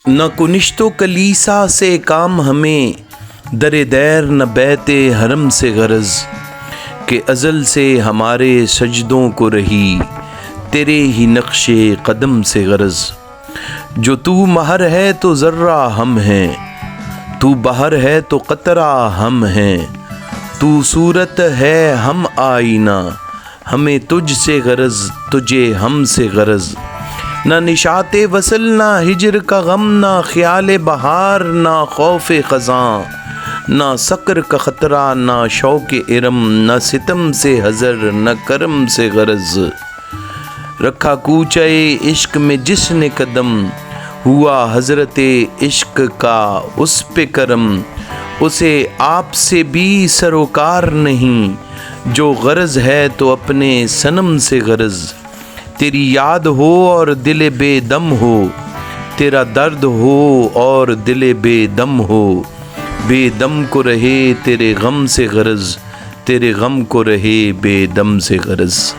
نہ کنشت و کلیسا سے کام ہمیں، در دیر نہ بیت حرم سے غرض، کہ ازل سے ہمارے سجدوں کو رہی تیرے ہی نقش قدم سے غرض۔ جو تو مہر ہے تو ذرہ ہم ہیں، تو بہر ہے تو قطرہ ہم ہیں، تو صورت ہے ہم آئینہ، ہمیں تجھ سے غرض تجھے ہم سے غرض۔ نہ نشاط وصل نہ ہجر کا غم، نہ خیال بہار نہ خوف خزاں، نہ سقر کا خطرہ نہ شوق ارم، نہ ستم سے حذر نہ کرم سے غرض۔ رکھا کوچے عشق میں جس نے قدم، ہوا حضرت عشق کا اس پہ کرم۔ اسے آپ سے بھی سروکار نہیں، جو غرض ہے تو اپنے صنم سے غرض۔ تیری یاد ہو اور دل بے دم ہو، تیرا درد ہو اور دل بے دم ہو، بے دم کو رہے تیرے غم سے غرض، تیرے غم کو رہے بے دم سے غرض۔